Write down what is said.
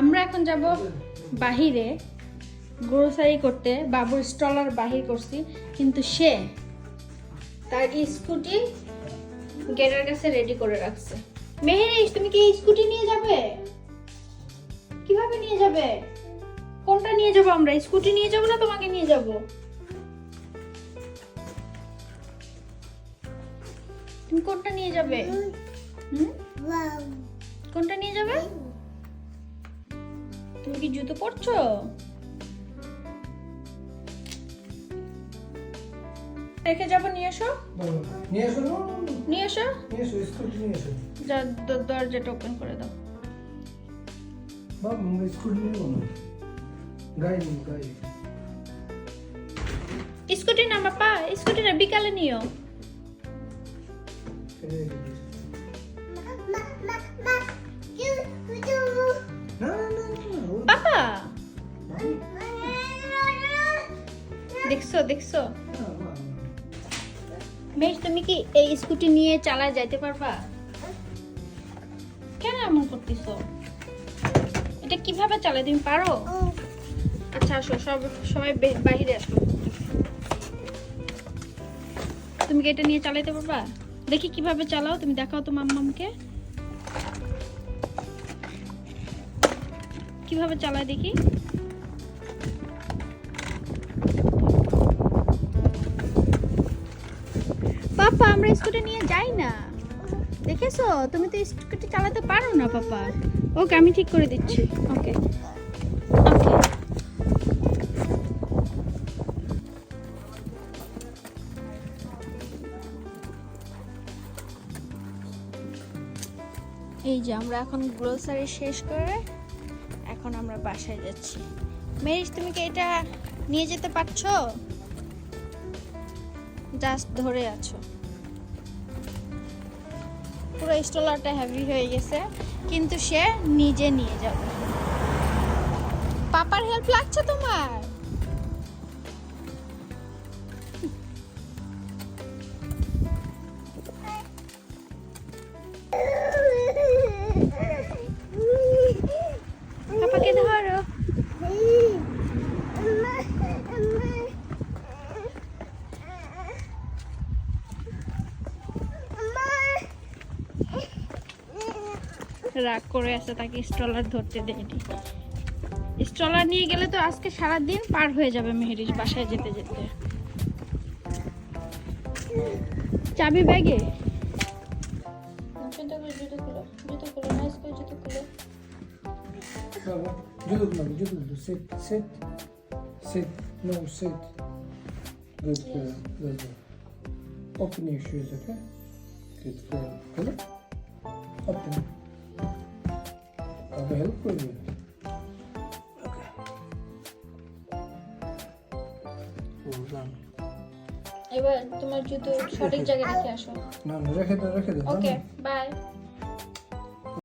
আমরা এখন যাব বাহিরে গ্রোসারি করতে। বাবুর স্টলার বাহির করছি, কিন্তু সে তার স্কুটি গেটের কাছে রেডি করে রাখছে। মেহেরিস, তুমি কি স্কুটি নিয়ে যাবে? কিভাবে নিয়ে যাবে? কোনটা নিয়ে যাব আমরা? স্কুটি নিয়ে যাব না তোমাকে নিয়ে যাব? তুমি কোনটা নিয়ে যাবে? কোনটা নিয়ে যাবে? তুমি কি জুতো পরছো? রেখে যাবো, নিয়ে এসো। নিয়ে এসো, নিয়ে এসো। নিয়ে এসো, স্কুটি নিয়ে এসো। যা, দরজাটা ওপেন করে দাও। বাবা, স্কুটি নিয়ে বলো। গাড়ি। স্কুটি না বাবা, স্কুটিটা বিকালে নিও। বাবা, দেখছো মেশ, তুমি কি এই স্কুটি নিয়ে চালায় যাইতে পারবা? কেন এমন করতেছো? এটা কিভাবে চালায়, তুমি পারো? আচ্ছা আসো, সবাই বাইরে আসো। তুমি কি এটা নিয়ে চালাইতে পারবা? দেখি কিভাবে চালাও, তুমি দেখাও তো মাম্মামকে কিভাবে চালায় দেখি। পাপা, আমরা স্কুটি নিয়ে যাই না, দেখেছো? তুমি তো স্কুটি চালাতে পারো না পাপা। ওকে, আমি ঠিক করে দিচ্ছি। ওকে। এই যে আমরা এখন গ্রোসারি শেষ করে এখন আমরা বাসায় যাচ্ছি। মেরিস, তুমি কি এটা নিয়ে যেতে পারছো? জাস্ট ধরে আছো। পুরো স্টলারটা হেভি হয়ে গেছে, কিন্তু সে নিজে নিয়ে যাবে। পাপার হেল্প লাগছে তোমার? পাপাকে ধরো। রাগ করে আছে, তাকে স্ট্রলার ধরতে দেয়নি। স্ট্রলার নিয়ে গেলে তো আজকে সারা দিন পার হয়ে যাবে মেহেরিস বাসায় যেতে যেতে। চাবি ব্যাগে। জুতো খুলো, নাইস করে জুতো খুলো। Baba, judo. Sit. No, sit. Good girl. Open your shoes, okay? Good girl. Hello? Open. Baba, help with you. Okay. এবার তোমার জুতো সঠিক জায়গায় রেখে আসো। না, রেখে দাও। ওকে, বাই।